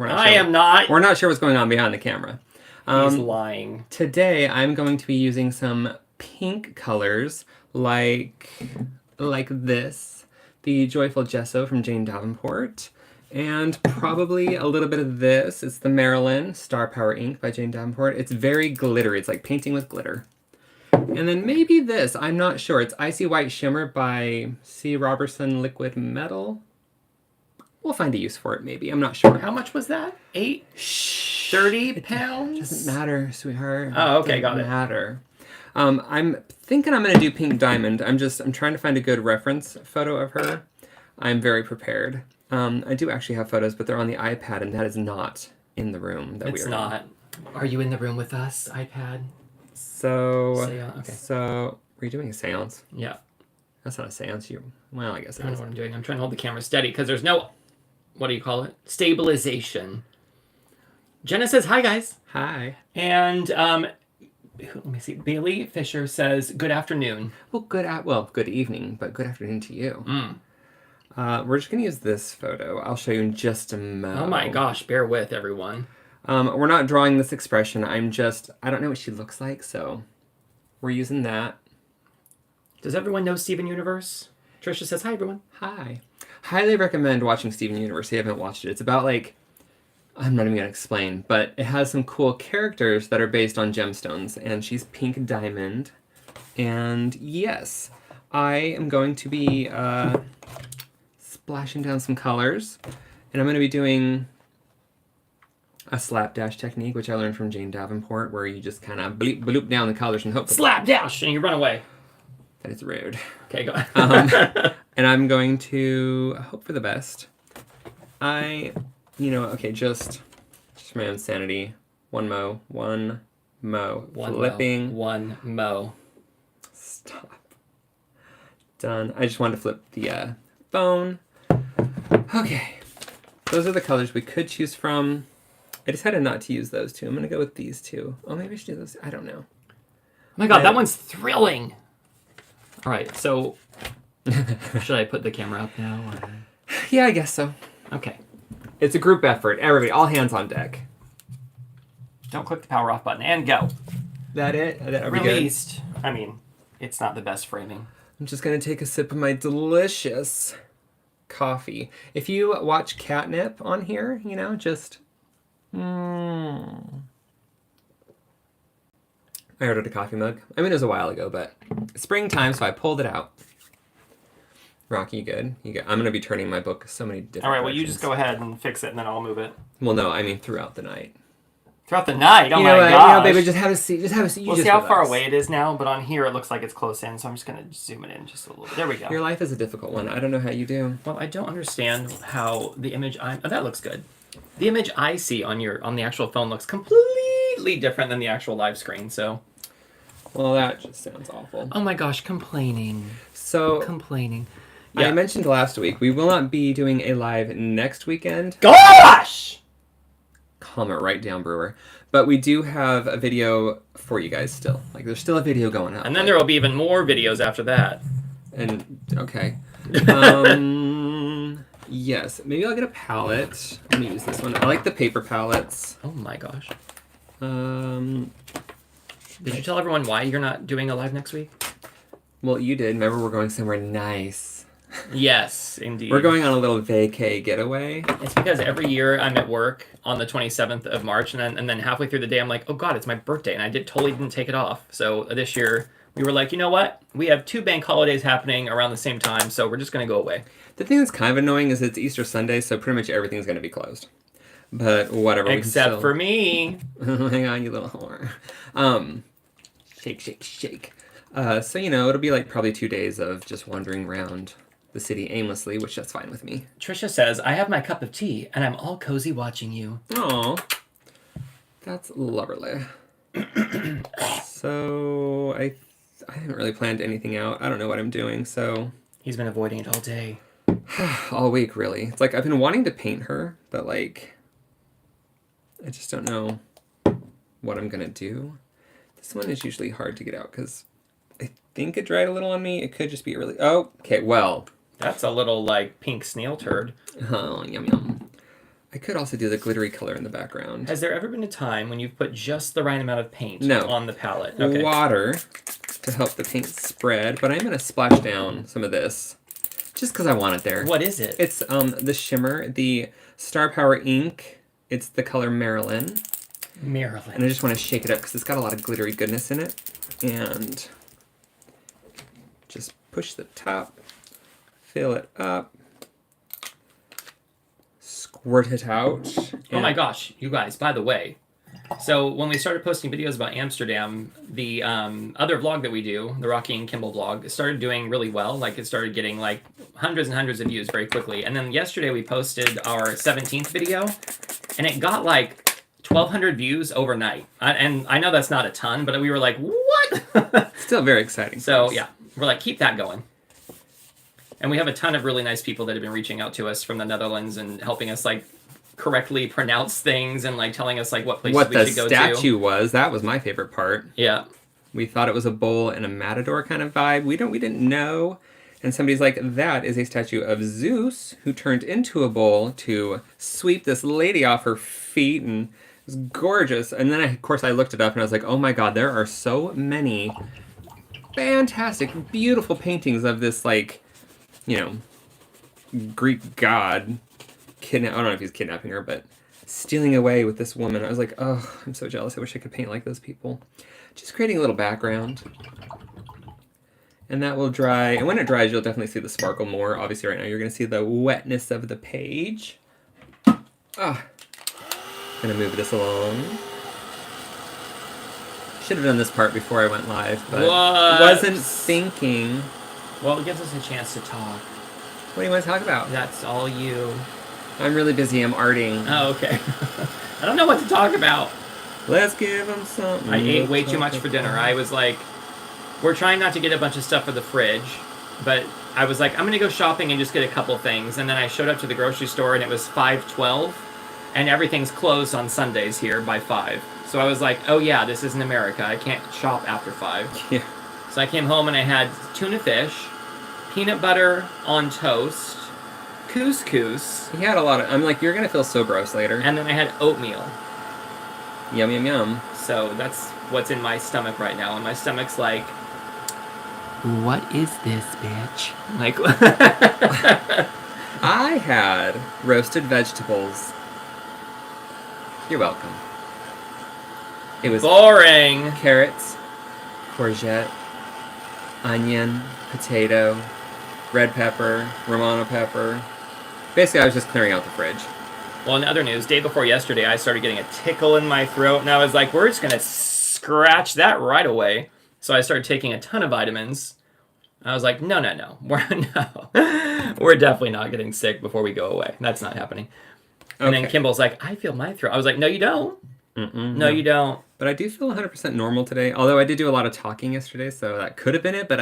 I am not. We're not sure what's going on behind the camera. He's lying. Today, I'm going to be using some pink colors like this. The Joyful Gesso from JD Davenport. And probably a little bit of this. It's the Marilyn Starpower Ink by JD Davenport. It's very glittery. It's like painting with glitter. And then maybe this. I'm not sure. It's Icy White Shimmer by C. Robertson Liquid Metal. We'll find a use for it, maybe. I'm not sure. How much was that? 30 pounds? Doesn't matter, sweetheart. Oh, okay, got it. Doesn't matter. I'm thinking I'm going to do Pink Diamond. I'm trying to find a good reference photo of her. I'm very prepared. I do actually have photos, but they're on the iPad, and that is not in the room that we are It's not. Are you in the room with us, iPad? So, were you doing a seance? Yeah. That's not a seance. Well, I guess it I don't is. know what I'm doing. I'm trying to hold the camera steady because there's no, what do you call it? Stabilization. Jenna says, hi, guys. Hi. And, let me see. Bailey Fisher says, good afternoon. Well, good evening, but good afternoon to you. We're just going to use this photo. I'll show you in just a moment. Oh my gosh, bear with everyone. We're not drawing this expression. I don't know what she looks like, so we're using that. Does everyone know Steven Universe? Trisha says, hi, everyone. Hi. Highly recommend watching Steven Universe if you haven't watched it. It's about, I'm not even going to explain, but it has some cool characters that are based on gemstones, and she's Pink Diamond. And yes, I am going to be splashing down some colors, and I'm going to be doing a slapdash technique, which I learned from JD Davenport, where you just kind of bloop down the colors and hope Slapdash! And you run away. that it's rude. Okay, go ahead. And I'm going to hope for the best. Just for my own sanity. One mo. Flipping. One mo. Stop. Done. I just wanted to flip the phone. Okay. Those are the colors we could choose from. I decided not to use those two. I'm going to go with these two. Oh, maybe I should do those. I don't know. Oh my god, that one's thrilling. All right, so should I put the camera up now? Or? Yeah, I guess so. Okay. It's a group effort. Everybody, all hands on deck. Don't click the power off button and go. That it? Are we good? Released. I mean, it's not the best framing. I'm just going to take a sip of my delicious coffee. If you watch Catnip on here, just... I ordered a coffee mug. I mean, it was a while ago, but it's springtime, so I pulled it out. Rocky, you good? You good? I'm going to be turning my book so many different All right, well, you directions. just go ahead and fix it, and then I'll move it. Well, no, I mean throughout the night. Throughout the night? Oh you my know what? gosh. Baby, just have a seat. Just have a seat. We'll see how far away it is now, but on here it looks like it's close in, so I'm just going to zoom it in just a little bit. There we go. Your life is a difficult one. I don't know how you do. Well, I don't understand how the image oh, that looks good. The image I see on the actual phone looks completely different than the actual live screen, so... Well, that just sounds awful. Oh my gosh, complaining. So... Complaining. Yeah. I mentioned last week, we will not be doing a live next weekend. Gosh! Calm it right down, Brewer. But we do have a video for you guys still. There's still a video going up. And then there will be even more videos after that. And, okay. Yes, maybe I'll get a palette. Let me use this one. I like the paper palettes. Oh my gosh. Did you tell everyone why you're not doing a live next week? Well, you did. Remember, we're going somewhere nice. Yes, indeed. We're going on a little vacay getaway. It's because every year I'm at work on the 27th of March, and then halfway through the day I'm like, oh god, it's my birthday, and I totally didn't take it off. So this year we were like, you know what? We have 2 bank holidays happening around the same time, so we're just going to go away. The thing that's kind of annoying is it's Easter Sunday, so pretty much everything's going to be closed. But whatever. Except for me. Hang on, you little whore. Shake, shake, shake. So, it'll be probably 2 days of just wandering around the city aimlessly, which that's fine with me. Trisha says, I have my cup of tea, and I'm all cozy watching you. Aw. That's lovely. So, I haven't really planned anything out. I don't know what I'm doing, so... He's been avoiding it all day. All week, really. It's I've been wanting to paint her, but, I just don't know what I'm gonna do. This one is usually hard to get out, because I think it dried a little on me. It could just be really... Oh, okay, well... That's a little, pink snail turd. Oh, yum, yum. I could also do the glittery color in the background. Has there ever been a time when you've put just the right amount of paint No. on the palette? Okay. Water to help the paint spread, but I'm going to splash down some of this just because I want it there. What is it? It's the shimmer, the Starpower Ink. It's the color Marilyn. Marilyn. And I just want to shake it up because it's got a lot of glittery goodness in it. And just push the top, fill it up, squirt it out. Oh my gosh, you guys, by the way. So when we started posting videos about Amsterdam, the other vlog that we do, the Rocky and Kimball vlog, started doing really well. Like it started getting like hundreds and hundreds of views very quickly. And then yesterday we posted our 17th video and it got like 1,200 views overnight. And I know that's not a ton, but we were like, what? Still very exciting. So yeah, we're like, keep that going. And we have a ton of really nice people that have been reaching out to us from the Netherlands and helping us like correctly pronounce things and like telling us like what places we should go to. What the statue was, that was my favorite part. Yeah. We thought it was a bull and a matador kind of vibe. We didn't know. And somebody's like, that is a statue of Zeus who turned into a bull to sweep this lady off her feet, and it was gorgeous. And then of course I looked it up and I was like, oh my god, there are so many fantastic, beautiful paintings of this like, you know, Greek god I don't know if he's kidnapping her, but stealing away with this woman. I was like, oh, I'm so jealous. I wish I could paint like those people. Just creating a little background. And that will dry. And when it dries, you'll definitely see the sparkle more. Obviously, right now, you're going to see the wetness of the page. Ah. Going to move this along. Should have done this part before I went live, but wasn't thinking. Well, it gives us a chance to talk. What do you want to talk about? That's all you. I'm really busy. I'm arting. Oh, okay. I don't know what to talk about. Let's give them something. I ate way too much for dinner. I was like, we're trying not to get a bunch of stuff for the fridge, but I was like, I'm going to go shopping and just get a couple things. And then I showed up to the grocery store and it was 5:12 and everything's closed on Sundays here by 5. So I was like, oh yeah, this isn't America. I can't shop after 5. Yeah. So I came home and I had tuna fish, peanut butter on toast, couscous. He had a lot of... I'm like, you're going to feel so gross later. And then I had oatmeal. Yum, yum, yum. So that's what's in my stomach right now. And my stomach's like, what is this, bitch? Like, I had roasted vegetables. You're welcome. It was boring. Carrots, courgette, onion, potato, red pepper, Romano pepper. Basically, I was just clearing out the fridge. Well, in other news, day before yesterday, I started getting a tickle in my throat, and I was like, we're just going to scratch that right away. So I started taking a ton of vitamins. I was like, no. We're definitely not getting sick before we go away. That's not happening. And then Kimball's like, I feel my throat. I was like, no, you don't. No, you don't. But I do feel 100% normal today. Although I did do a lot of talking yesterday, so that could have been it. But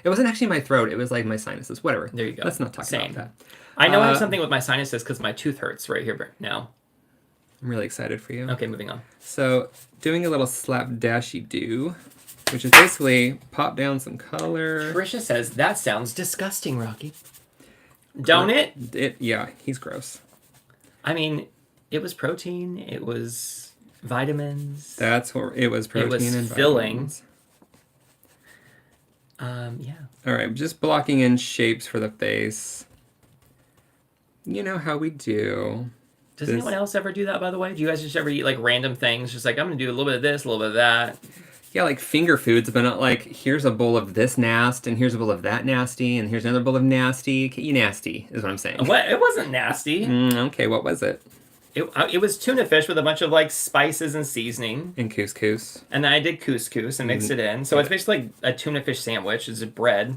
it wasn't actually my throat. It was like my sinuses. Whatever. There you go. Let's not talk about that. I know I have something with my sinuses because my tooth hurts right here now. I'm really excited for you. Okay, moving on. So, doing a little slapdashy-do, which is basically pop down some color. Trisha says, that sounds disgusting, Rocky. Don't it? Yeah, he's gross. I mean, it was protein. It was vitamins. That's what it was. Protein it was and filling. Vitamins. Yeah. All right, just blocking in shapes for the face. You know how we do. Does anyone else ever do that, by the way? Do you guys just ever eat, like, random things? Just like, I'm going to do a little bit of this, a little bit of that. Yeah, like finger foods, but not like, here's a bowl of this nasty, and here's a bowl of that nasty, and here's another bowl of nasty. You nasty, is what I'm saying. What? It wasn't nasty. Okay, what was it? It was tuna fish with a bunch of, like, spices and seasoning. And couscous. And then I did couscous and mixed it in. So it's basically like a tuna fish sandwich. It's a bread.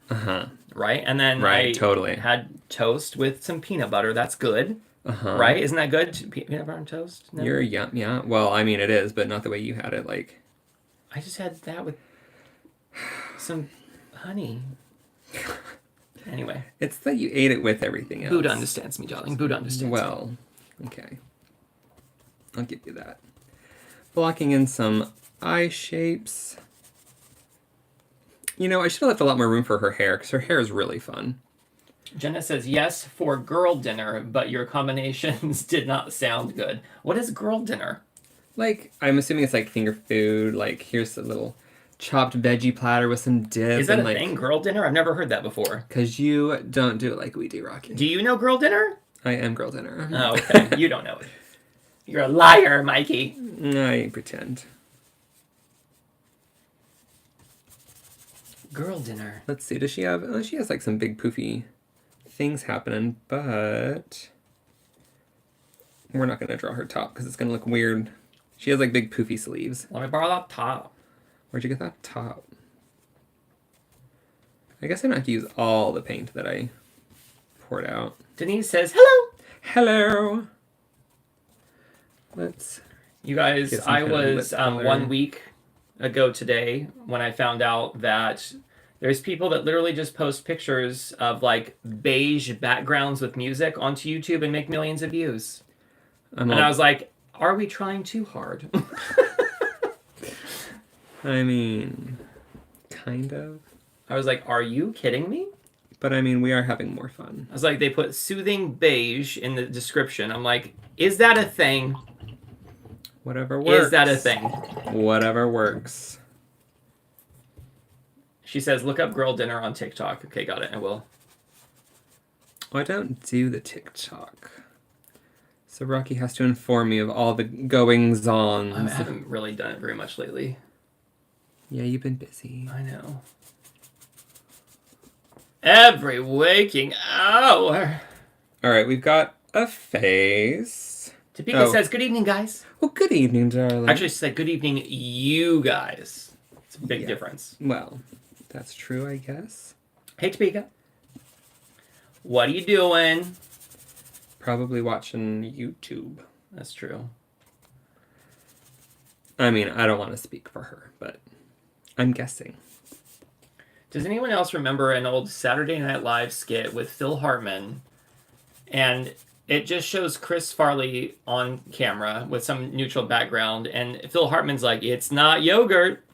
Uh-huh. Right? And then I totally had toast with some peanut butter. That's good. Uh-huh. Right? Isn't that good? Peanut butter on toast? No? You're yum, yeah. Well, I mean, it is, but not the way you had it, like... I just had that with some honey. Anyway. It's that you ate it with everything else. Buddha understands me, darling. Buddha understands Well, okay. I'll give you that. Blocking in some eye shapes. You know, I should have left a lot more room for her hair, because her hair is really fun. Jenna says, yes, for girl dinner, but your combinations did not sound good. What is girl dinner? Like, I'm assuming it's like finger food. Like, here's a little chopped veggie platter with some dip. Is that and a thing, girl dinner? I've never heard that before. Because you don't do it like we do, Rocky. Do you know girl dinner? I am girl dinner. Oh, okay. You don't know it. You're a liar, Mikey. I pretend. Girl dinner. Let's see. Does she have... Oh, she has like some big poofy things happening, but... We're not going to draw her top because it's going to look weird. She has like big poofy sleeves. Let me borrow that top. Where'd you get that top? I guess I don't have to use all the paint that I poured out. Denise says, hello. Hello! Let's... You guys, get some I kind of was lip color. 1 week ago today when I found out that there's people that literally just post pictures of like beige backgrounds with music onto YouTube and make millions of views. And I was like, are we trying too hard? I mean, kind of. I was like, are you kidding me? But I mean, we are having more fun. I was like, they put soothing beige in the description. I'm like, is that a thing? Whatever works. Is that a thing? Whatever works. She says, look up girl dinner on TikTok. Okay, got it. I will. Oh, I don't do the TikTok. So Rocky has to inform me of all the goings-ons. I haven't really done it very much lately. Yeah, you've been busy. I know. Every waking hour. All right, we've got a face. Topeka says, good evening, guys. Well, good evening, darling. Actually, she said, good evening, you guys. It's a big difference. Well, that's true, I guess. Hey, Topeka. What are you doing? Probably watching YouTube. That's true. I mean, I don't want to speak for her, but I'm guessing. Does anyone else remember an old Saturday Night Live skit with Phil Hartman? And it just shows Chris Farley on camera with some neutral background. And Phil Hartman's like, it's not yogurt.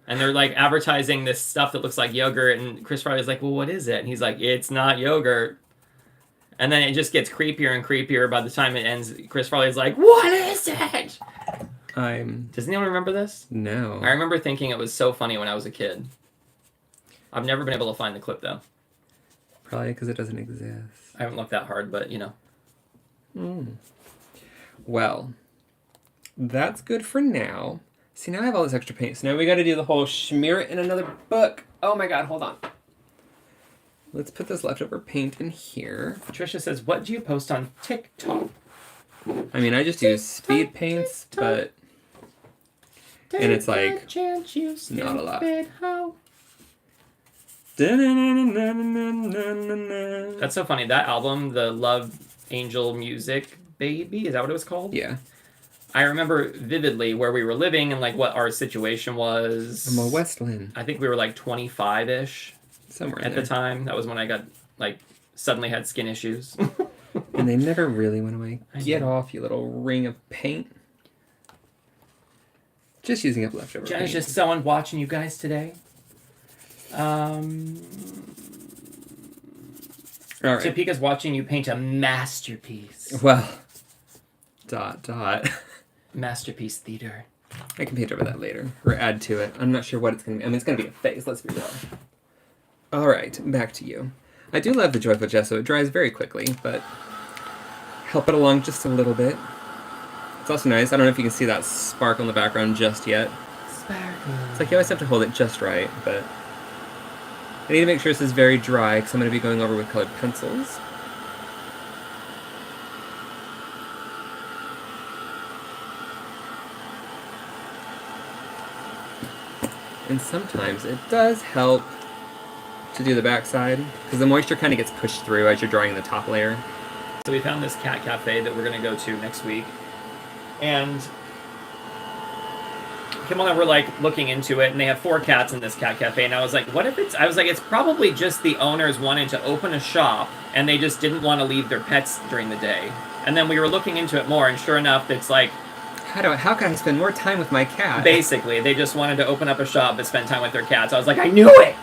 And they're like advertising this stuff that looks like yogurt. And Chris Farley's like, well, what is it? And he's like, it's not yogurt. And then it just gets creepier and creepier. By the time it ends, Chris Farley's like, what is it? Does anyone remember this? No. I remember thinking it was so funny when I was a kid. I've never been able to find the clip, though. Probably because it doesn't exist. I haven't looked that hard, but, you know. Well, that's good for now. See, now I have all this extra paint. So now we got to do the whole smear it in another book. Oh my god, hold on. Let's put this leftover paint in here. Patricia says, what do you post on TikTok? I mean, I just use speed paints, but... And it's like, not a lot. That's so funny. That album, the Love Angel Music Baby, is that what it was called? Yeah. I remember vividly where we were living and like what our situation was. I'm a Westland. I think we were like 25-ish Somewhere in at there. the time. That was when I got like suddenly had skin issues. And they never really went away. I Get know. off, you little ring of paint. Just using up leftover Jenna's paint. just someone watching you guys today. All right. Topeka's watching you paint a masterpiece. Well, ... Masterpiece theater. I can paint over that later, or add to it. I'm not sure what it's going to be. I mean, it's going to be a face, let's be real. All right, back to you. I do love the Joyful Gesso. It dries very quickly, but help it along just a little bit. It's also nice. I don't know if you can see that sparkle in the background just yet. Sparkle. It's like you always have to hold it just right, but I need to make sure this is very dry because I'm going to be going over with colored pencils. And sometimes it does help to do the backside because the moisture kind of gets pushed through as you're drawing the top layer. So we found this cat cafe that we're going to go to next week. And Kimmel and I were like looking into it, and they have 4 cats in this cat cafe. And I was like, what if it's... I was like, it's probably just the owners wanted to open a shop, and they just didn't want to leave their pets during the day. And then we were looking into it more, and sure enough, it's like... How can I spend more time with my cat? Basically, they just wanted to open up a shop and spend time with their cats. I was like, I knew it!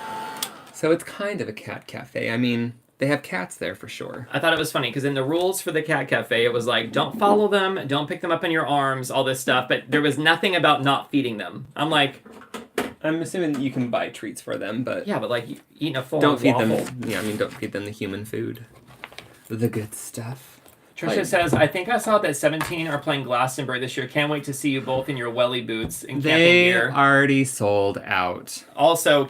So it's kind of a cat cafe. I mean, They have cats there for sure. I thought it was funny because in the rules for the cat cafe, it was like, don't follow them, don't pick them up in your arms, all this stuff. But there was nothing about not feeding them. I'm like, I'm assuming you can buy treats for them, but yeah, but like eating a full don't feed waffle. them. Yeah, I mean, don't feed them the human food, the good stuff. Trisha says, I think I saw that 17 are playing Glastonbury this year. Can't wait to see you both in your welly boots and camping gear. They already sold out. Also,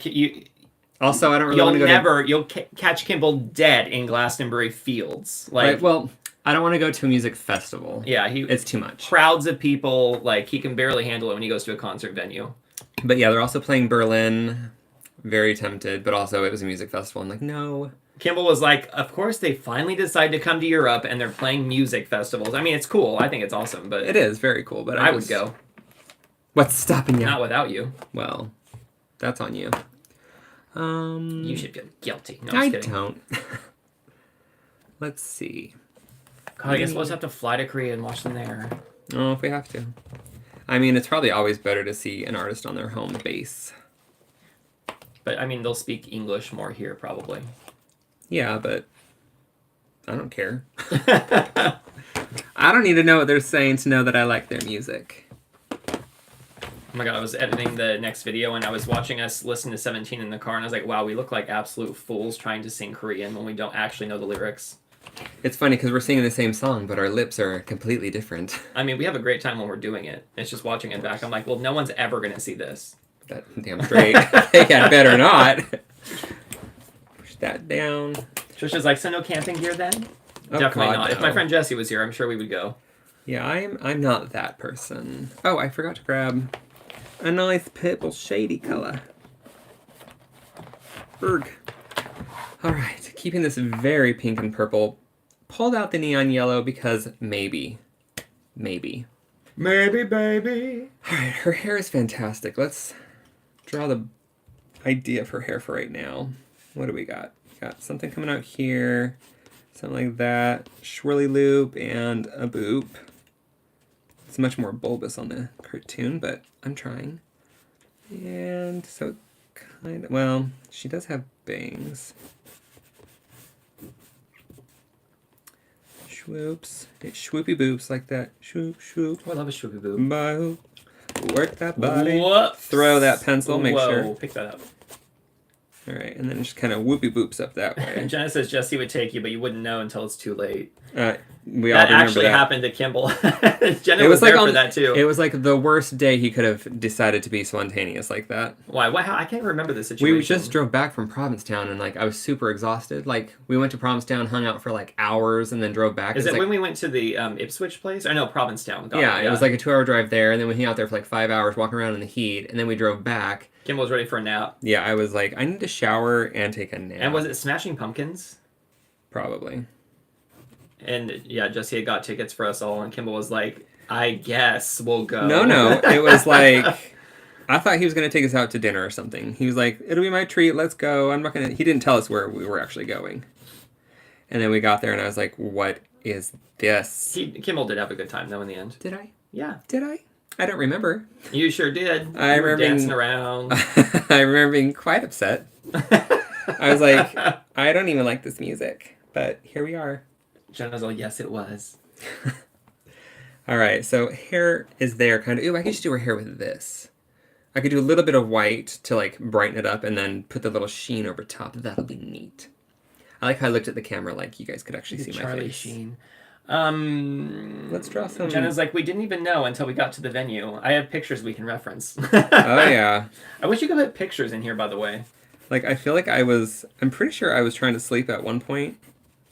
Also, I don't really want to go you'll catch Kimball dead in Glastonbury Fields. Like, right, well, I don't want to go to a music festival. yeah, it's too much. Crowds of people, like, he can barely handle it when he goes to a concert venue. But yeah, they're also playing Berlin. Very tempted, but also it was a music festival. I'm like, no. Kimball was like, of course they finally decide to come to Europe and they're playing music festivals. I mean, it's cool. I think it's awesome, but... It is very cool, but I would go. What's stopping you? Not without you. Well, that's on you. You should feel guilty. No, I I'm just kidding. don't. Let's see. God, I guess we'll just have to fly to Korea and watch them there. Oh, if we have to. I mean, it's probably always better to see an artist on their home base. But, I mean, they'll speak English more here, probably. Yeah, but I don't care. I don't need to know what they're saying to know that I like their music. Oh my god, I was editing the next video and I was watching us listen to 17 in the car and I was like, wow, we look like absolute fools trying to sing Korean when we don't actually know the lyrics. It's funny because we're singing the same song, but our lips are completely different. I mean, we have a great time when we're doing it. It's just watching it back. I'm like, well, no one's ever going to see this. That damn straight. They had better not. Push that down. Trisha's like, so no camping gear then? Oh, Definitely God, not. no. If my friend Jesse was here, I'm sure we would go. Yeah, I'm not that person. Oh, I forgot to grab a nice purple shady color. Berg. All right, keeping this very pink and purple. Pulled out the neon yellow because maybe. Maybe, baby. All right, her hair is fantastic. Let's draw the idea of her hair for right now. What do we got? Got something coming out here. Something like that. Swirly loop and a boop. It's much more bulbous on the cartoon, but I'm trying. And so kind of, well, she does have bangs. Swoops. Swoopy boops like that. Swoop, swoop. Oh, I love a swoopy boob. Bow. Work that body. Whoops. Throw that pencil, make sure. Pick that up. All right, and then just kind of whoopy boops up that way. Jenna says Jesse would take you, but you wouldn't know until it's too late. We all That remember actually that. happened to Kimball. Jenna was there for that too. It was like the worst day he could have decided to be spontaneous like that. Why? How? I can't remember the situation. We just drove back from Provincetown and like I was super exhausted. Like we went to Provincetown, hung out for like hours, and then drove back. Is it like, when we went to the Ipswich place? Or no, Provincetown. Yeah, it was like a 2-hour drive there, and then we hung out there for like 5 hours, walking around in the heat, and then we drove back. Kimball was ready for a nap. Yeah, I was like, I need to shower and take a nap. And was it Smashing Pumpkins? Probably. And yeah, Jesse had got tickets for us all, and Kimball was like, I guess we'll go. No, it was like, I thought he was going to take us out to dinner or something. He was like, it'll be my treat, let's go. I'm not going to, he didn't tell us where we were actually going. And then we got there and I was like, what is this? Kimball did have a good time though in the end. Did I? Yeah. Did I? I don't remember. You sure did. I You were remember dancing around. I remember being quite upset. I was like, I don't even like this music, but here we are. Jenna's all, yes, it was. All right, so hair is there kind of. Ooh, I could just do her hair with this. I could do a little bit of white to like brighten it up and then put the little sheen over top. That'll be neat. I like how I looked at the camera like you guys could actually see my Charlie face. Sheen. Let's draw some. Jenna's like, we didn't even know until we got to the venue. I have pictures we can reference. Oh, yeah. I wish you could put pictures in here, by the way. Like, I feel like I'm pretty sure I was trying to sleep at one point.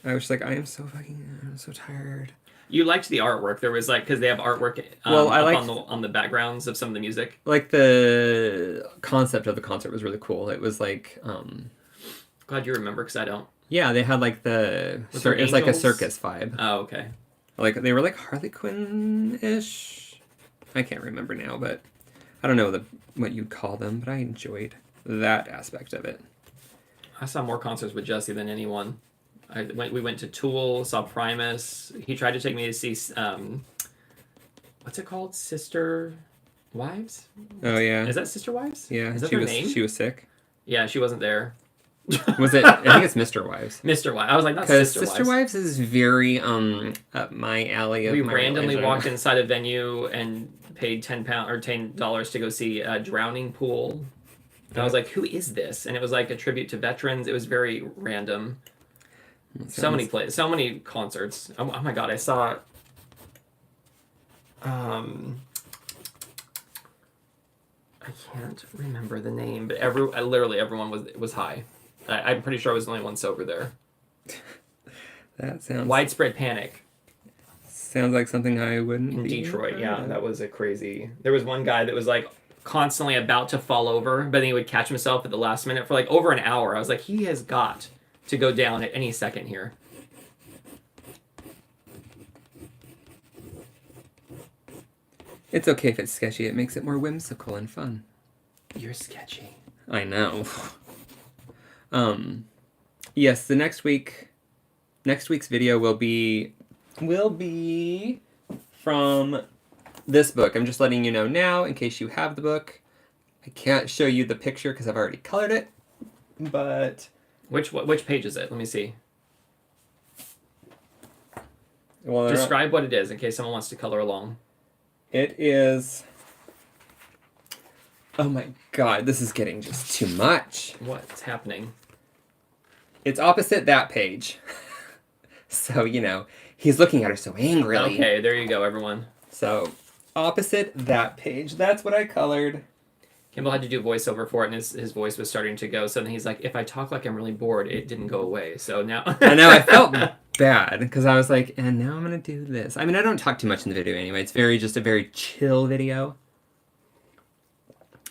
I was like, I'm so tired. You liked the artwork. There was like, because they have artwork on the backgrounds of some of the music. Like, the concept of the concert was really cool. It was like, Glad you remember, because I don't. Yeah, they had like it was like a circus vibe. Oh, okay. Like, they were like Harley Quinn-ish. I can't remember now, but I don't know what you'd call them, but I enjoyed that aspect of it. I saw more concerts with Jesse than anyone. We went to Tool, saw Primus. He tried to take me to see, what's it called? Sister Wives? Oh, yeah. Is that Sister Wives? Yeah. Is that their name? She was sick. Yeah, she wasn't there. Was it? I think it's Mr. Wives. Mr. Wives. I was like, not Because Sister Wives is very up my alley. Of we my randomly religion. walked inside a venue and paid $10 to go see a drowning pool. And I was like, who is this? And it was like a tribute to veterans. It was very random. So many plays, so many concerts. Oh my god, I saw. I can't remember the name, but literally everyone was high. I'm pretty sure I was the only one sober there. That sounds Widespread Panic sounds like something I wouldn't in be Detroit. Yeah, that was a crazy. There was one guy that was like constantly about to fall over, but then he would catch himself at the last minute for like over an hour. I was like, he has got to go down at any second here. It's okay if it's sketchy. It makes it more whimsical and fun. You're sketchy. I know. Yes, the next week's video will be from this book. I'm just letting you know now in case you have the book. I can't show you the picture because I've already colored it, but Which page is it? Let me see. well, Describe what it is in case someone wants to color along. it is. Oh my god, this is getting just too much. What's happening? It's opposite that page. So, he's looking at her so angrily. Okay, there you go, everyone. So, opposite that page. That's what I colored. Kimball had to do voiceover for it, and his voice was starting to go. So then he's like, if I talk like I'm really bored, it didn't go away. So now... I know, I felt bad, because I was like, and now I'm going to do this. I mean, I don't talk too much in the video anyway. It's just a very chill video.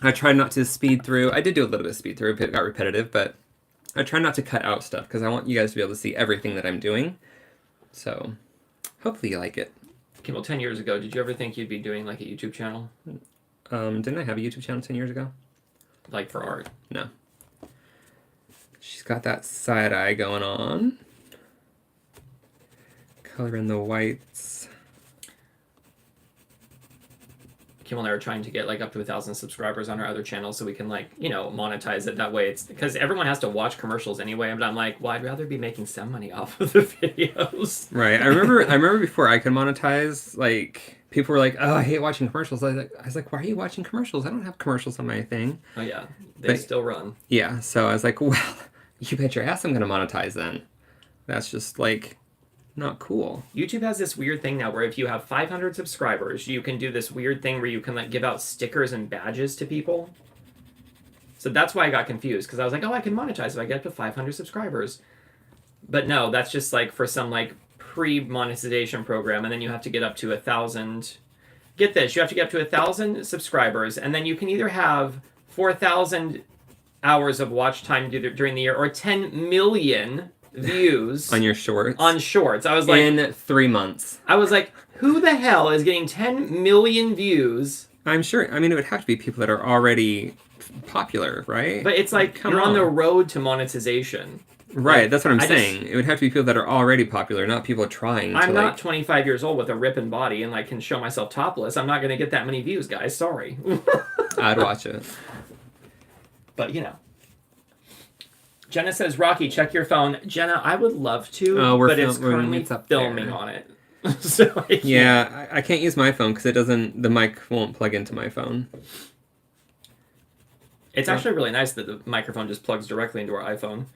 I tried not to speed through. I did do a little bit of speed through. It got repetitive, but I try not to cut out stuff, because I want you guys to be able to see everything that I'm doing. So, hopefully you like it. Kimball, 10 years ago, did you ever think you'd be doing like a YouTube channel? Didn't I have a YouTube channel 10 years ago? Like for art? No. She's got that side eye going on. Color in the whites. Kimball and I are trying to get like up to 1,000 subscribers on our other channel so we can monetize it that way. It's because everyone has to watch commercials anyway, but I'm like, well, I'd rather be making some money off of the videos. Right. I remember before I could monetize, people were like, oh, I hate watching commercials. I was like, why are you watching commercials? I don't have commercials on my thing. Oh yeah, they still run. Yeah, so I was like, well, you bet your ass I'm going to monetize then. That's just not cool. YouTube has this weird thing now where if you have 500 subscribers, you can do this weird thing where you can give out stickers and badges to people. So that's why I got confused, because I was like, oh, I can monetize if I get up to 500 subscribers. But no, that's just for some pre-monetization program, and then you have to get up to 1,000. Get this, you have to get up to 1,000 subscribers, and then you can either have 4,000 hours of watch time during the year or 10 million views on your shorts. On shorts. I was like, in 3 months. I was like, who the hell is getting 10 million views? I'm sure. I mean, it would have to be people that are already popular, right? But it's you're on the road to monetization. Right, that's what I'm saying. It would have to be people that are already popular, not people trying to. I'm not 25 years old with a ripping body and can show myself topless. I'm not going to get that many views, guys. Sorry. I'd watch it. But Jenna says, Rocky, check your phone. Jenna, I would love to, but it's currently filming on it. So I can't use my phone because the mic won't plug into my phone. It's actually really nice that the microphone just plugs directly into our iPhone.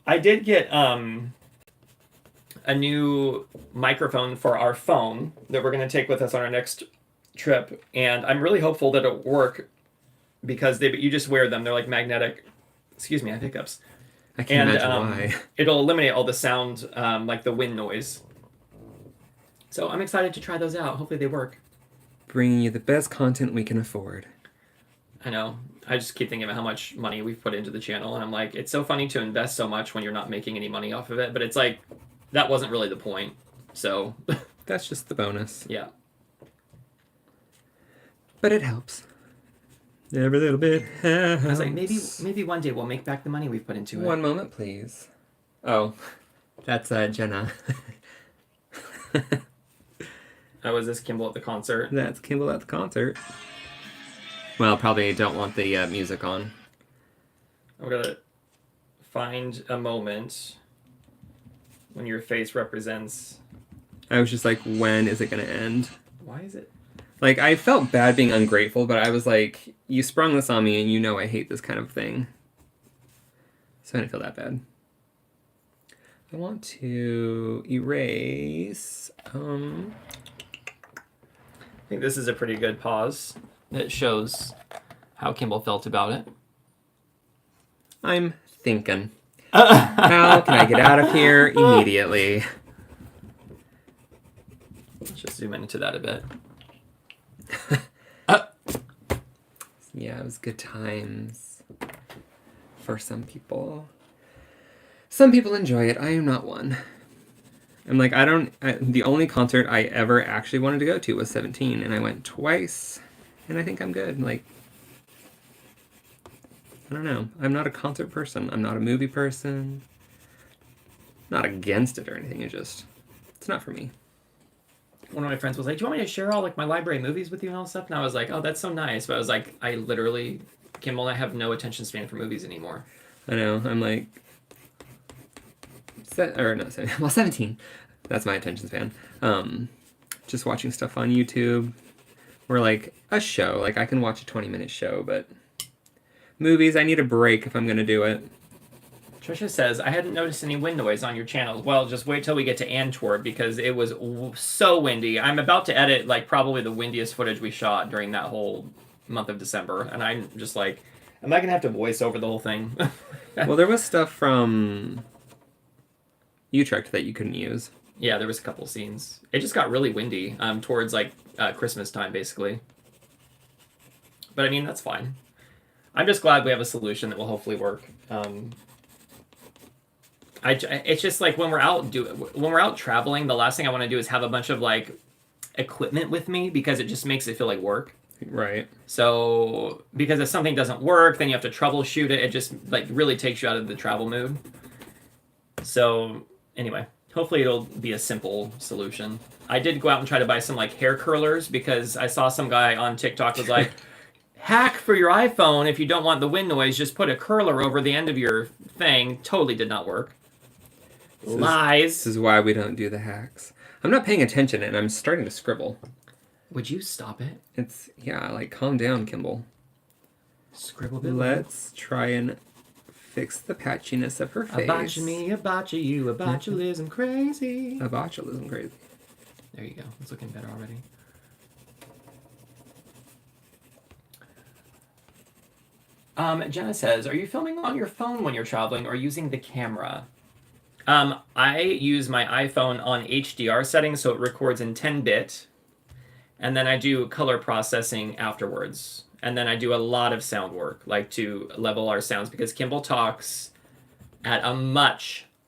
I did get a new microphone for our phone that we're going to take with us on our next trip, and I'm really hopeful that it'll work because you just wear them. They're magnetic. Excuse me, I have hiccups. I can't imagine why. It'll eliminate all the sound, the wind noise. So I'm excited to try those out. Hopefully they work. Bringing you the best content we can afford. I know. I just keep thinking about how much money we've put into the channel, and I'm like, it's so funny to invest so much when you're not making any money off of it, but it's that wasn't really the point. So that's just the bonus. Yeah. But it helps. Every little bit helps. I was like, maybe one day we'll make back the money we've put into it. One moment, please. Oh, that's Jenna. Oh, is this Kimball at the concert? That's Kimball at the concert. Well, probably don't want the music on. I'm gonna find a moment when your face represents... I was just like, when is it going to end? Why is it... Like, I felt bad being ungrateful, but I was like, you sprung this on me and you know I hate this kind of thing. So I didn't feel that bad. I want to erase... I think this is a pretty good pause that shows how Kimball felt about it. I'm thinking. How can I get out of here immediately? Let's just zoom into that a bit. Yeah, it was good times for some people. Some people enjoy it. I am not one. I'm like, the only concert I ever actually wanted to go to was 17, and I went twice, and I think I'm good. Like, I don't know. I'm not a concert person. I'm not a movie person. Not against it or anything. It's not for me. One of my friends was like, do you want me to share all like my library movies with you and all that stuff? And I was like, oh, that's so nice. But I was like, Kimball and I have no attention span for movies anymore. I know. I'm like, 17. That's my attention span. Just watching stuff on YouTube. Or like a show. Like I can watch a 20-minute show, but movies, I need a break if I'm going to do it. Trisha says, I hadn't noticed any wind noise on your channel. Well, just wait till we get to Antwerp because it was so windy. I'm about to edit like probably the windiest footage we shot during that whole month of December. And I'm just like, am I going to have to voice over the whole thing? Well, there was stuff from Utrecht that you couldn't use. Yeah, there was a couple scenes. It just got really windy towards like Christmas time, basically. But I mean, that's fine. I'm just glad we have a solution that will hopefully work. It's just like when we're out traveling, the last thing I want to do is have a bunch of like equipment with me because it just makes it feel like work. Right. So because if something doesn't work, then you have to troubleshoot it. It just like really takes you out of the travel mood. So anyway, hopefully it'll be a simple solution. I did go out and try to buy some like hair curlers because I saw some guy on TikTok was like, hack for your iPhone if you don't want the wind noise, just put a curler over the end of your thing. Totally did not work. Lies. This is why we don't do the hacks. I'm not paying attention and I'm starting to scribble. Would you stop it? Like calm down, Kimball. Scribble bit. Let's try and fix the patchiness of her face. A botcha me, a botcha you, a botulism crazy. A botulism crazy. There you go. It's looking better already. Jenna says, are you filming on your phone when you're traveling or using the camera? I use my iPhone on HDR settings, so it records in 10-bit. And then I do color processing afterwards. And then I do a lot of sound work, like to level our sounds, because Kimball talks at a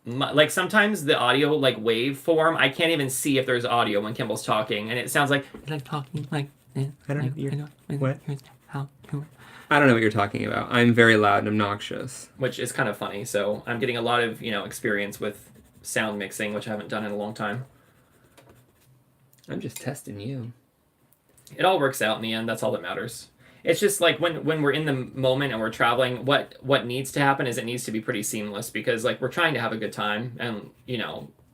like sometimes the audio, like waveform, I can't even see if there's audio when Kimball's talking. And it sounds like talking like this. I don't know. What? How I don't know what you're talking about. I'm very loud and obnoxious. which is kind of funny. So I'm getting a lot of, experience with sound mixing, which I haven't done in a long time. I'm just testing you. It all works out in the end. That's all that matters. It's just like when we're in the moment and we're traveling, what needs to happen is it needs to be pretty seamless because like we're trying to have a good time and,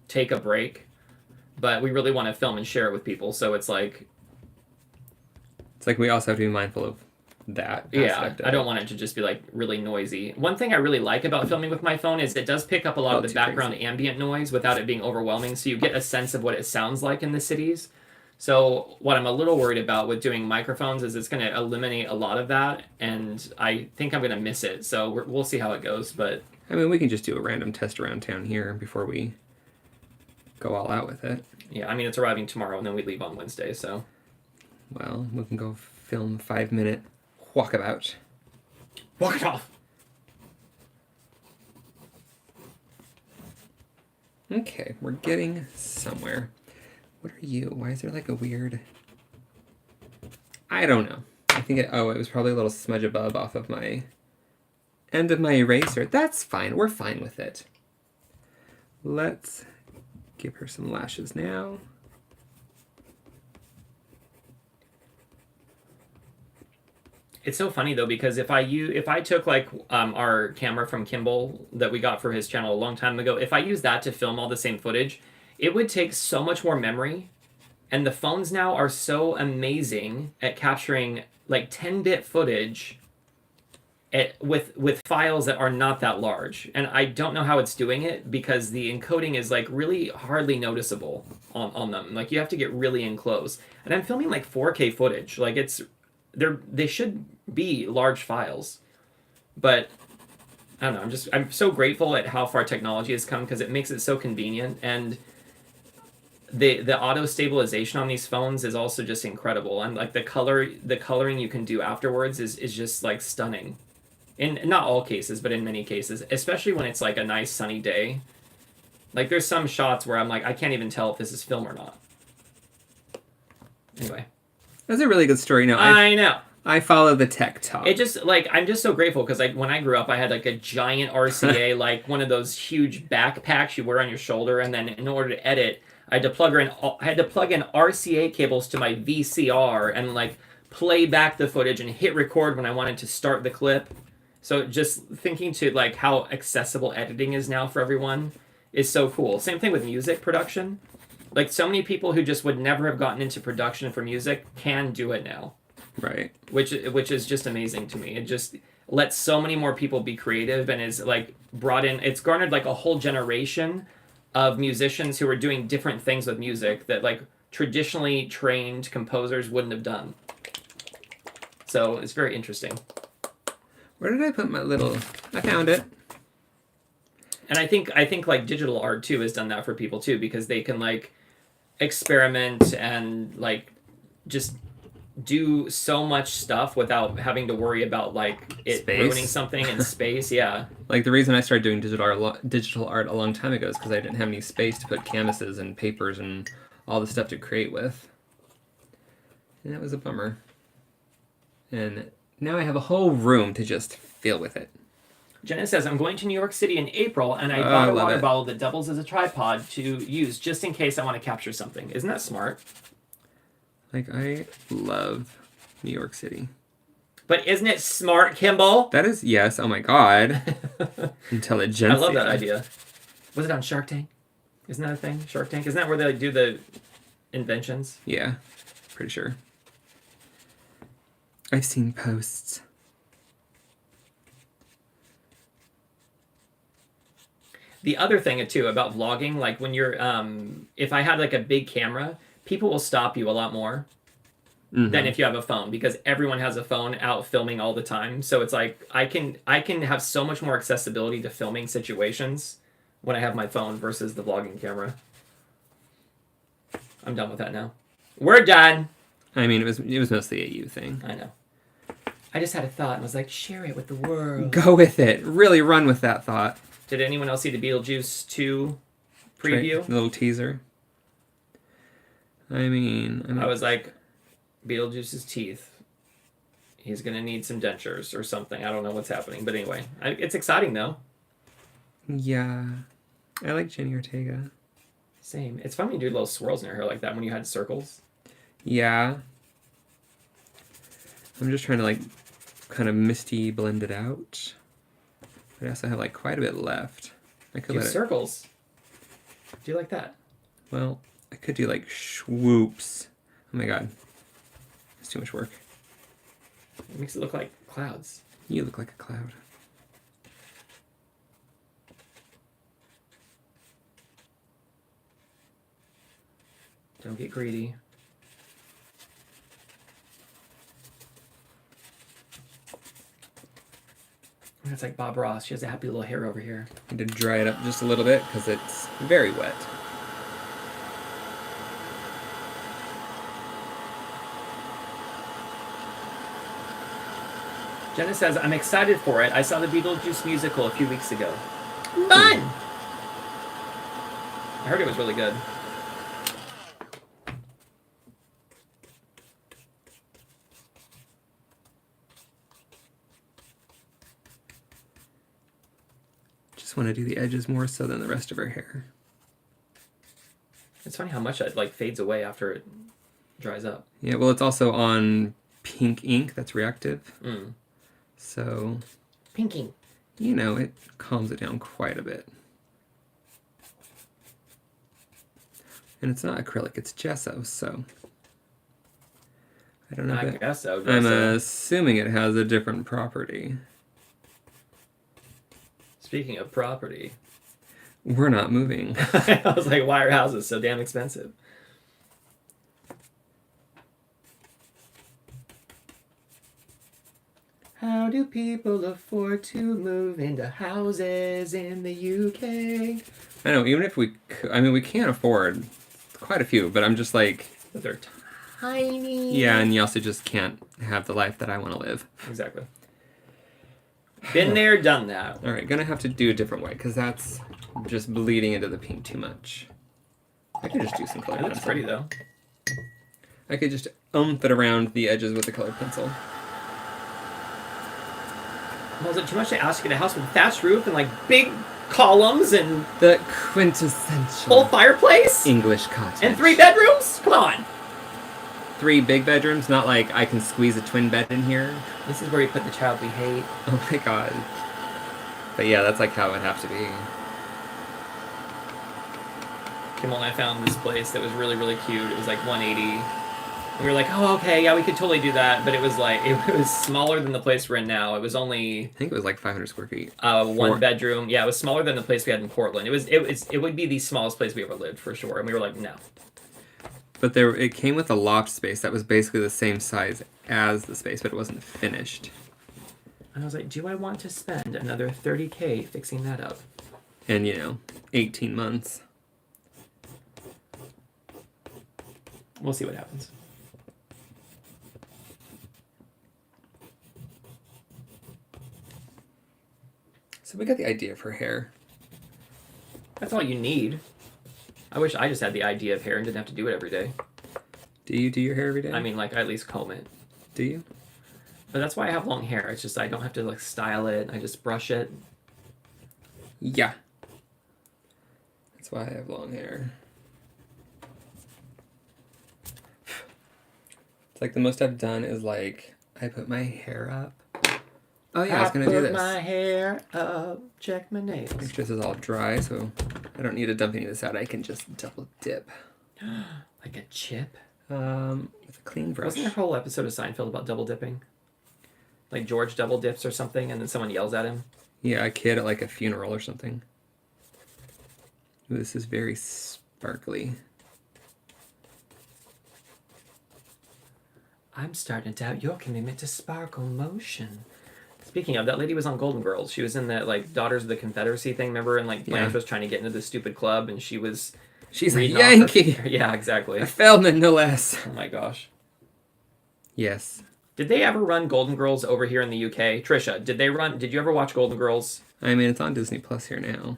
take a break, but we really want to film and share it with people. So it's like we also have to be mindful of that. Yeah, I don't want it to just be like really noisy. One thing I really like about filming with my phone is it does pick up a lot of the background ambient noise without it being overwhelming, so you get a sense of what it sounds like in the cities. So what I'm a little worried about with doing microphones is it's going to eliminate a lot of that, and I think I'm going to miss it. So we'll see how it goes. But I mean, we can just do a random test around town here before we go all out with it. Yeah, I mean, it's arriving tomorrow, and then we leave on Wednesday, so. Well, we can go film 5-minute walkabout. Walk it off! Okay, we're getting somewhere. What are you? Why is there like a weird... I don't know. I think it was probably a little smudge above off of my end of my eraser. That's fine. We're fine with it. Let's give her some lashes now. It's so funny though because if I took like our camera from Kimball that we got for his channel a long time ago, if I use that to film all the same footage, it would take so much more memory. And the phones now are so amazing at capturing like 10-bit footage with files that are not that large. And I don't know how it's doing it because the encoding is like really hardly noticeable on them. Like you have to get really in close. And I'm filming like 4K footage. Like they should be large files. But I don't know, I'm so grateful at how far technology has come because it makes it so convenient, and the auto stabilization on these phones is also just incredible, and like the coloring you can do afterwards is just like stunning. In not all cases, but in many cases, especially when it's like a nice sunny day. Like there's some shots where I'm like, I can't even tell if this is film or not. Anyway. That's a really good story. No, I know. I follow the tech talk. It just like I'm just so grateful because like when I grew up, I had like a giant RCA, like one of those huge backpacks you wear on your shoulder, and then in order to edit, I had to plug in RCA cables to my VCR and like play back the footage and hit record when I wanted to start the clip. So just thinking to like how accessible editing is now for everyone is so cool. Same thing with music production. Like so many people who just would never have gotten into production for music can do it now. Right. Which is just amazing to me. It just lets so many more people be creative and is like brought in. It's garnered like a whole generation of musicians who are doing different things with music that like traditionally trained composers wouldn't have done. So it's very interesting. Where did I put my little... I found it. And I think like digital art too has done that for people too, because they can like experiment and like just do so much stuff without having to worry about like it ruining something in space. Yeah. Like the reason I started doing digital art a long time ago is because I didn't have any space to put canvases and papers and all the stuff to create with. And that was a bummer. And now I have a whole room to just fill with it. Jenna says, I'm going to New York City in April, and I bought a water bottle that doubles as a tripod to use just in case I want to capture something. Isn't that smart? Like, I love New York City. But isn't it smart, Kimball? That is, yes. Oh my God. Intelligentsia. I love that idea. Was it on Shark Tank? Isn't that a thing? Shark Tank? Isn't that where they do the inventions? Yeah, pretty sure. I've seen posts. The other thing, too, about vlogging, like when you're, if I had like a big camera, people will stop you a lot more than if you have a phone, because everyone has a phone out filming all the time. So it's like I can have so much more accessibility to filming situations when I have my phone versus the vlogging camera. I'm done with that now. We're done. I mean, it was mostly a you thing. I know. I just had a thought and was like, share it with the world. Go with it. Really run with that thought. Did anyone else see the Beetlejuice 2 preview? Little teaser. I mean... I was like, Beetlejuice's teeth. He's going to need some dentures or something. I don't know what's happening. But anyway, it's exciting, though. Yeah. I like Jenny Ortega. Same. It's fun when you do little swirls in your hair like that when you had circles. Yeah. I'm just trying to, like, kind of misty blend it out. But I also have, like, quite a bit left. I could do circles. Do you like that? Well, I could do, like, swoops. Oh, my God. It's too much work. It makes it look like clouds. You look like a cloud. Don't get greedy. It's like Bob Ross. She has a happy little hair over here. I need to dry it up just a little bit because it's very wet. Jenna says, I'm excited for it. I saw the Beetlejuice musical a few weeks ago. Fun! I heard it was really good. Just want to do the edges more so than the rest of her hair. It's funny how much it like fades away after it dries up. Yeah, well, it's also on pink ink that's reactive. Mm. So, Pinking. you know, it calms it down quite a bit. And it's not acrylic, it's gesso, so I don't know. I guess so. I'm Gesso. assuming it has a different property. Speaking of property. We're not moving. I was like, why are houses so damn expensive? How do people afford to move into houses in the UK? I know, even if we can't afford quite a few, but I'm just like... But they're tiny. Yeah, and you also just can't have the life that I want to live. Exactly. Been there, done that. All right, gonna have to do a different way, because that's just bleeding into the pink too much. I could just do some colored It looks pencil. pretty, though. I could just it around the edges with the colored pencil. Well, is it too much to ask you to a house with a thatched roof and, like, big columns and... The quintessential... full fireplace? English cottage. And 3 bedrooms? Come on. 3 big bedrooms, not like I can squeeze a twin bed in here. This is where you put the child we hate. Oh my god. But yeah, that's like how it would have to be. Kimmel and I found this place that was really, really cute. It was like 180. And we were like, oh, okay, yeah, we could totally do that. But it was like, it was smaller than the place we're in now. It was only... I think it was like 500 square feet. 1 bedroom. Yeah, it was smaller than the place we had in Portland. It would be the smallest place we ever lived, for sure. And we were like, no. But it came with a loft space that was basically the same size as the space, but it wasn't finished. And I was like, do I want to spend another $30K fixing that up? And, 18 months. We'll see what happens. So we got the idea for hair. That's all you need. I wish I just had the idea of hair and didn't have to do it every day. Do you do your hair every day? I mean, like, I at least comb it. Do you? But that's why I have long hair. It's just I don't have to, like, style it. I just brush it. Yeah. That's why I have long hair. It's like the most I've done is like, I put my hair up. Oh yeah, I was going to do this. Put my hair up, check my nails. Make sure this is all dry, so I don't need to dump any of this out. I can just double dip. Like a chip? With a clean brush. Wasn't there a whole episode of Seinfeld about double dipping? Like George double dips or something, and then someone yells at him? Yeah, a kid at like a funeral or something. Ooh, this is very sparkly. I'm starting to doubt your commitment to sparkle motion. Speaking of, that lady was on Golden Girls. She was in that, like, Daughters of the Confederacy thing, remember? And, like, Blanche was trying to get into this stupid club, and she was... She's a reading off Yankee! her... Yeah, exactly. A Feldman, no less. Oh my gosh. Yes. Did they ever run Golden Girls over here in the UK? Trisha, did you ever watch Golden Girls? I mean, it's on Disney Plus here now.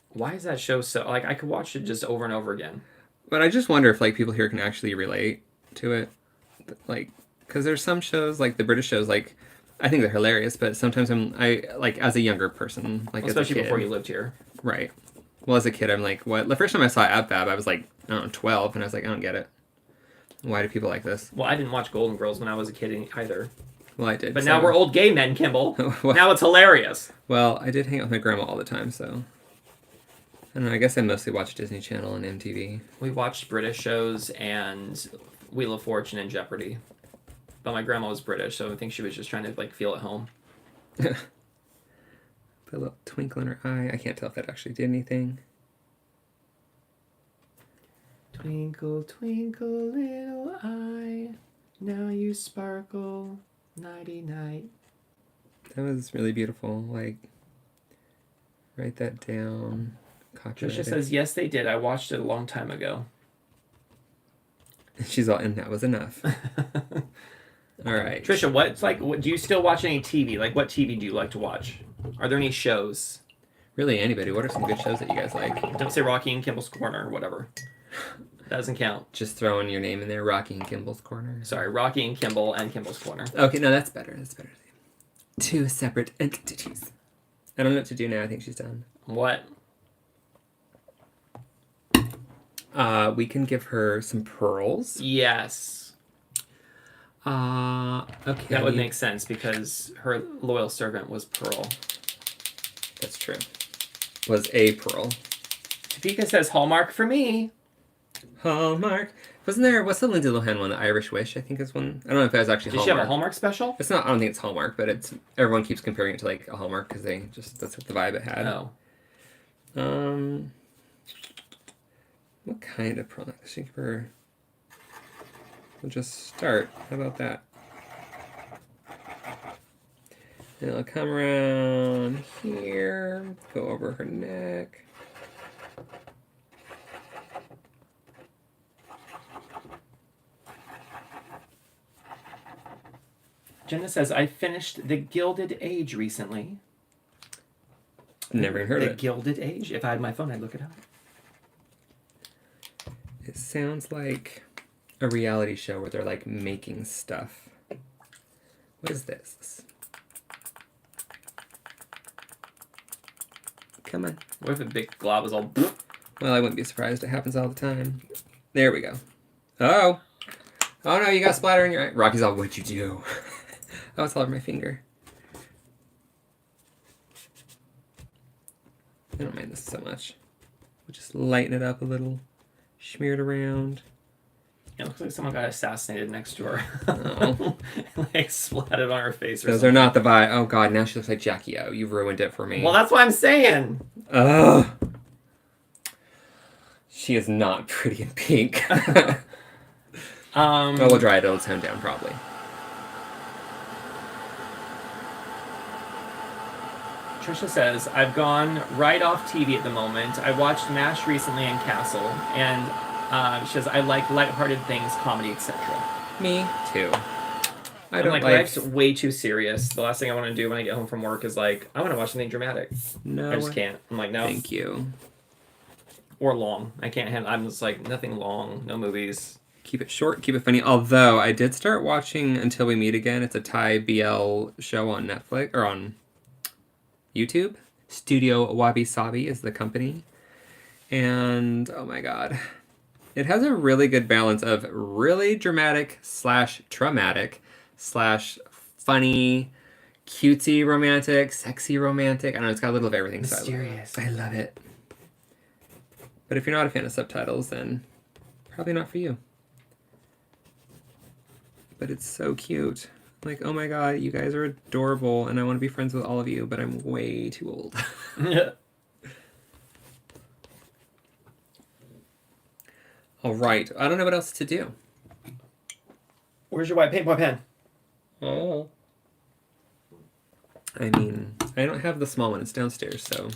Why is that show so... Like, I could watch it just over and over again. But I just wonder if, like, people here can actually relate to it. Like... Because there's some shows, like the British shows, like, I think they're hilarious, but sometimes like, as a younger person, like, Especially as a kid, before you lived here. Right. Well, as a kid, I'm like, what? The first time I saw AbFab, I was like, I don't know, 12, and I was like, I don't get it. Why do people like this? Well, I didn't watch Golden Girls when I was a kid either. Well, I did. But now we're old gay men, Kimball. Well, now it's hilarious. Well, I did hang out with my grandma all the time, so... I don't know, I guess I mostly watched Disney Channel and MTV. We watched British shows and Wheel of Fortune and Jeopardy. But my grandma was British, so I think she was just trying to, like, feel at home. Put a little twinkle in her eye. I can't tell if that actually did anything. Twinkle, twinkle, little eye, now you sparkle, nighty-night. That was really beautiful. Like, write that down. Copyright Trisha it. says, yes, they did. I watched it a long time ago. She's all, and that was enough. All right. Trisha, what do you still watch any TV? Like, what TV do you like to watch? Are there any shows? Really, anybody. What are some good shows that you guys like? Don't say Rocky and Kimball's Corner or whatever. That doesn't count. Just throwing your name in there, Rocky and Kimball's Corner. Sorry, Rocky and Kimball and Kimball's Corner. Okay, no, that's better. That's better. 2 separate entities. I don't know what to do now. I think she's done. What? We can give her some pearls. Yes. Okay. That would make sense because her loyal servant was Pearl. That's true. Was a Pearl. Topeka says Hallmark for me. Hallmark. Wasn't there, what's the Lindsay Lohan one? The Irish Wish, I think is one. I don't know if it was actually Did Hallmark. she have a Hallmark special? It's not, I don't think it's Hallmark, but it's, everyone keeps comparing it to like a Hallmark because they just, that's what the vibe it had. Oh. What kind of pearl necklace? We'll just start. How about that? And I'll come around here, go over her neck. Jenna says, I finished The Gilded Age recently. Never even heard of it. The Gilded Age. If I had my phone, I'd look it up. It sounds like a reality show where they're like making stuff. What is this? Come on. What if a big glob was all... Well, I wouldn't be surprised. It happens all the time. There we go. Oh. Oh no, you got splatter in your eye. Rocky's all, what'd you do? Oh, it's all over my finger. I don't mind this so much. We'll just lighten it up a little. Smear it around. It looks like someone got assassinated next to her. Oh. Like splatted on her face or Those something. are not the vibe. Oh god, now she looks like Jackie O. You've ruined it for me. Well, that's what I'm saying. Ugh. She is not pretty in pink. Well, we'll dry it. It'll tone down probably. Trisha says, I've gone right off TV at the moment. I watched MASH recently and Castle, and she says, I like lighthearted things, comedy, etc. Me too. I'm like, life's way too serious. The last thing I want to do when I get home from work is like, I want to watch something dramatic. No. I just can't. I'm like, no. Thank you. Or long. I can't handle. I'm just like, nothing long. No movies. Keep it short, keep it funny. Although I did start watching Until We Meet Again. It's a Thai BL show on Netflix or on YouTube. Studio Wabi Sabi is the company. And oh my god. It has a really good balance of really dramatic / traumatic / funny, cutesy romantic, sexy romantic. I don't know, it's got a little of everything. Mysterious. So I love it. But if you're not a fan of subtitles, then probably not for you. But it's so cute. Like, oh my god, you guys are adorable, and I want to be friends with all of you, but I'm way too old. Yeah. All right, I don't know what else to do. Where's your white paintball pen? Oh. I mean, I don't have the small one. It's downstairs, so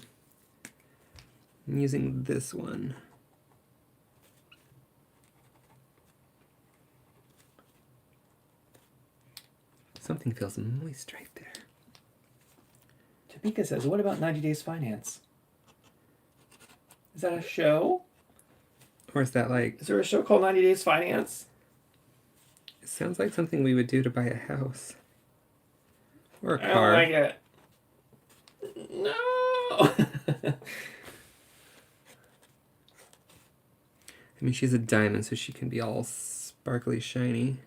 I'm using this one. Something feels moist right there. Topeka says, what about 90 Days Finance? Is that a show? Or is that like... Is there a show called 90 Days Finance? It sounds like something we would do to buy a house. Or a I don't car. like it. No! I mean, she's a diamond, so she can be all sparkly, shiny.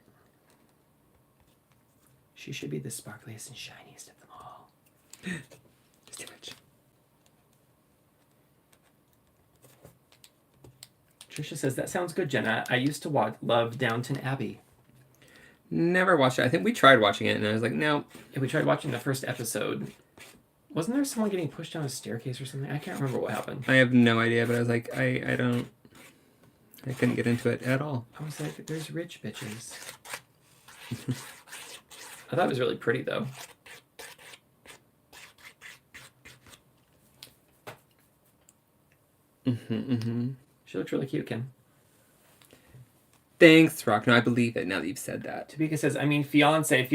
She should be the sparkliest and shiniest of them all. Just too much. Trisha says, that sounds good, Jenna. I used to love Downton Abbey. Never watched it. I think we tried watching it, and I was like, no. Yeah, we tried watching the first episode. Wasn't there someone getting pushed down a staircase or something? I can't remember what happened. I have no idea, but I was like, I couldn't get into it at all. I was like, there's rich bitches. I thought it was really pretty, though. She looks really cute, Kim. Thanks, Rock. No, I believe it now that you've said that. Topeka says, I mean, fiance.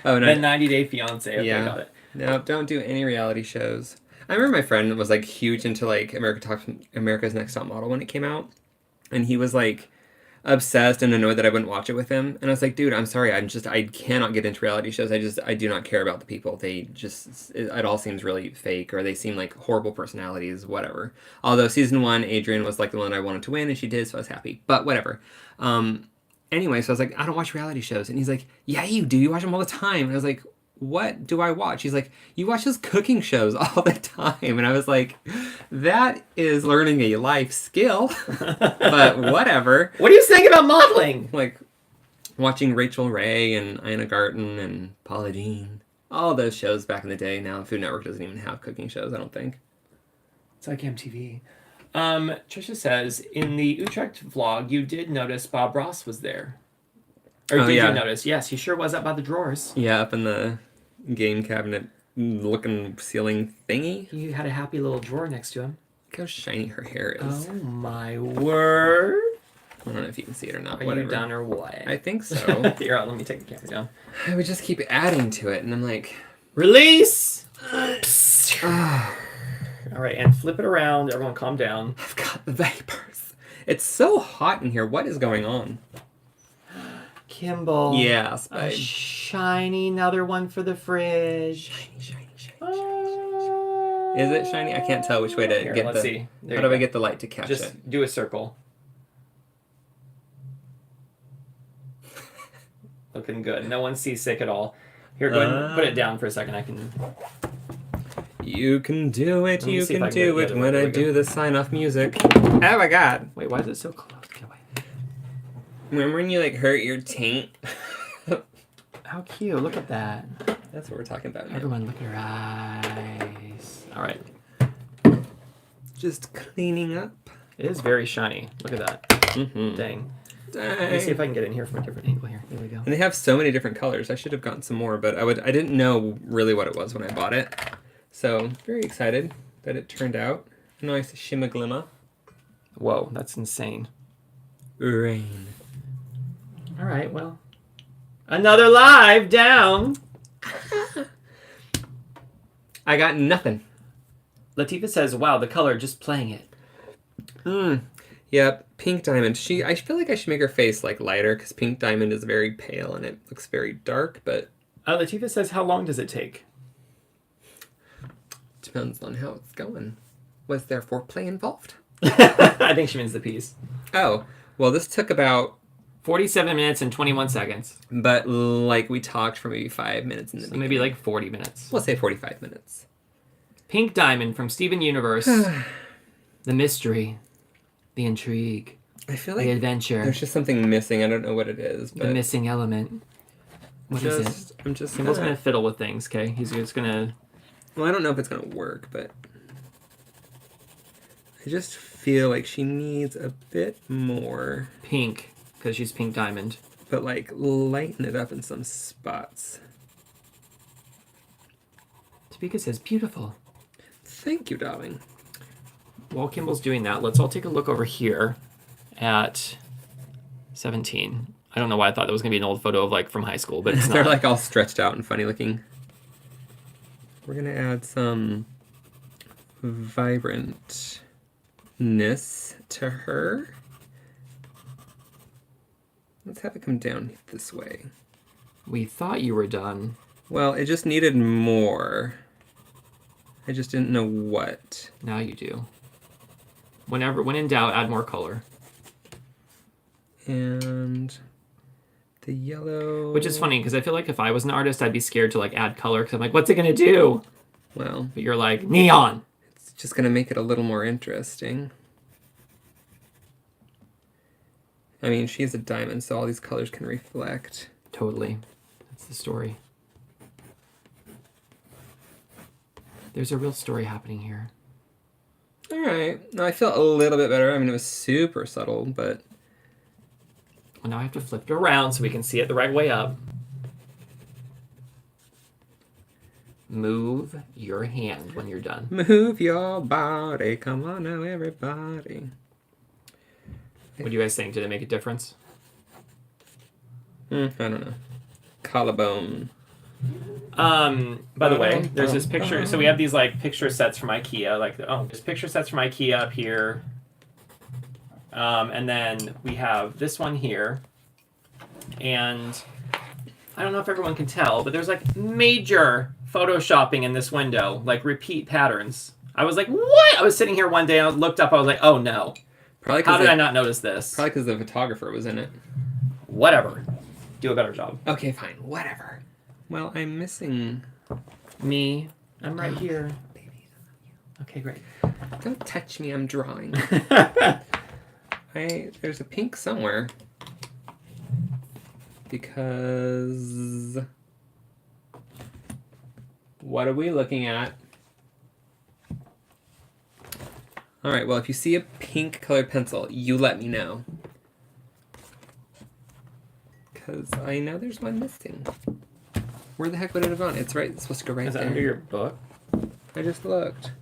Oh, no. The 90-day fiance. Okay, Yeah. got it. No, don't do any reality shows. I remember my friend was like huge into like America's Next Top Model when it came out. And he was like obsessed and annoyed that I wouldn't watch it with him. And I was like, dude, I'm sorry. I cannot get into reality shows. I do not care about the people. It all seems really fake, or they seem like horrible personalities, whatever. Although season 1, Adrian was like the one I wanted to win, and she did, so I was happy. But whatever. anyway, so I was like, I don't watch reality shows. And he's like, yeah, you do. You watch them all the time. And I was like, what do I watch? He's like, you watch those cooking shows all the time. And I was like, that is learning a life skill. But whatever. What are you saying about modeling? Like, watching Rachel Ray and Ina Garten and Paula Deen. All those shows back in the day. Now Food Network doesn't even have cooking shows, I don't think. It's like MTV. Trisha says, in the Utrecht vlog, you did notice Bob Ross was there. Or did you notice? Yes, he sure was up by the drawers. Yeah, up in the game cabinet looking ceiling thingy. He had a happy little drawer next to him. Look how shiny her hair is. Oh my word. I don't know if you can see it or not. Are Whatever. you done or what? I think so. Here, let me take the camera down. I would just keep adding to it, and I'm like... Release! All right, and flip it around. Everyone calm down. I've got the vapors. It's so hot in here. What is going on? Kimball. Yes, A babe. shiny another one for the fridge. Shiny. Is it shiny? I can't tell which way to Here, get let's the... see. There How you do I go. get the light to catch Just it? do a circle. Looking good. No one's seasick at all. Here, go ahead and put it down for a second. I can... You can do it, Let me you see if can I can get do the it other when way. I There we go. do the sign-off music. Oh my god. Wait, why is it so close? Get away. Remember when you, like, hurt your taint? How cute. Look at that. That's what we're talking about now. Everyone, look at her eyes. All right. Just cleaning up. It is very shiny. Look at that. Mm-hmm. Dang. Let me see if I can get in here from a different angle here. There we go. And they have so many different colors. I should have gotten some more, but I didn't know really what it was when I bought it. So, very excited that it turned out. Nice shimmer glimmer. Whoa, that's insane. Rain. All right, well. Another live down. I got nothing. Latifah says, wow, the color, just playing it. Yep, Pink Diamond. I feel like I should make her face like lighter because Pink Diamond is very pale and it looks very dark, but Latifah says, how long does it take? depends on how it's going. Was there foreplay involved? I think she means the piece. Oh, well, this took about 47 minutes and 21 seconds. But like we talked for maybe 5 minutes in the So beginning. maybe like 40 minutes. We'll say 45 minutes. Pink Diamond from Steven Universe. The mystery. The intrigue. I feel The like adventure. there's just something missing. I don't know what it is, The but missing element. What is it? I'm just Kimball's gonna... gonna fiddle with things, okay? He's just gonna... Well, I don't know if it's gonna work, but I just feel like she needs a bit more. Pink, because she's Pink Diamond. But like lighten it up in some spots. Topeka says, beautiful. Thank you, darling. While Kimball's doing that, let's all take a look over here at 17. I don't know why I thought that was going to be an old photo of, like, from high school, but it's They're not. like all stretched out and funny looking. We're gonna add some vibrantness to her. Let's have it come down this way. We thought you were done. Well, it just needed more. I just didn't know what. Now you do. When in doubt, add more color. And the yellow... Which is funny, because I feel like if I was an artist, I'd be scared to, like, add color, because I'm like, what's it going to do? Well, But you're like, neon! it's just gonna make it a little more interesting. I mean, she's a diamond, so all these colors can reflect. Totally. That's the story. There's a real story happening here. All right. No, I feel a little bit better. I mean, it was super subtle, but... Well, now I have to flip it around so we can see it the right way up. Move your hand when you're done. Move your body. Come on now, everybody. What do you guys think? Did it make a difference? I don't know. Collarbone. By the way, there's this picture. So we have these like picture sets from IKEA. There's picture sets from IKEA up here. And then we have this one here. And I don't know if everyone can tell, but there's like major photoshopping in this window, like repeat patterns. I was like, what? I was sitting here one day and I looked up. I was like, oh no. Probably How did the, I not notice this? Probably because the photographer was in it. Whatever. Do a better job. Okay, fine. Whatever. Well, I'm missing... Me. I'm right here. Baby. Okay, great. Don't touch me, I'm drawing. There's a pink somewhere. Because... What are we looking at? Alright, well, if you see a pink colored pencil, you let me know. Because I know there's one missing. Where the heck would it have gone? It's right. It's supposed to go right Is that there. under your book? I just looked.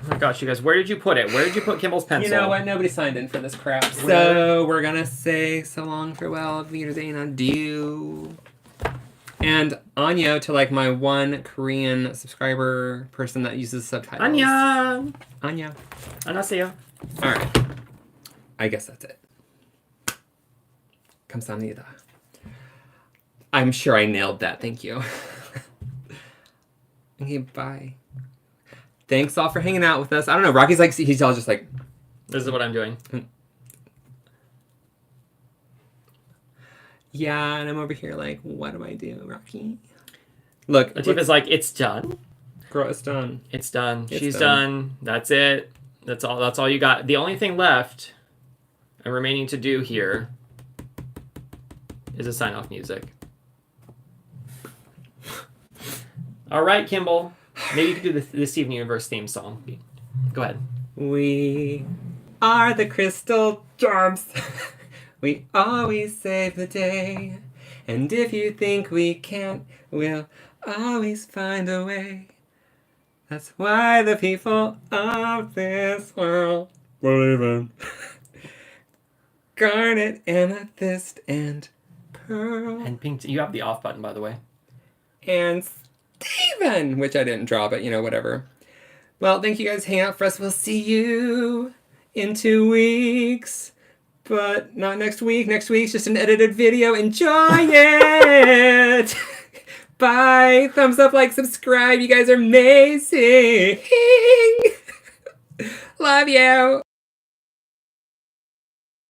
Oh my gosh, you guys, where did you put it? Where did you put Kimball's pencil? You know what? Nobody signed in for this crap. So we're going to say so long, farewell, auf Wiedersehen, adieu. And Anya to like my one Korean subscriber person that uses subtitles. Anya! Anya. 안녕하세요. All right. I guess that's it. 감사합니다. I'm sure I nailed that. Thank you. Okay, bye. Thanks all for hanging out with us. I don't know. Rocky's like, he's all just like... This is what I'm doing. Yeah, and I'm over here like, what do I do, Rocky? Look. Latifah's like, it's done. Girl, it's done. It's done. She's done. That's it. That's all you got. The only thing left and remaining to do here is a sign-off music. All right, Kimball. Maybe you could do the Steven Universe theme song. Go ahead. We are the crystal gems. We always save the day. And if you think we can't, we'll always find a way. That's why the people of this world believe in garnet, amethyst, and pearl. And pink. You have the off button, by the way. And Steven, which I didn't draw, but you know, whatever. Well, thank you guys for hanging out for us. We'll see you in 2 weeks. But not next week. Next week's just an edited video. Enjoy it! Bye! Thumbs up, like, subscribe. You guys are amazing! Love you!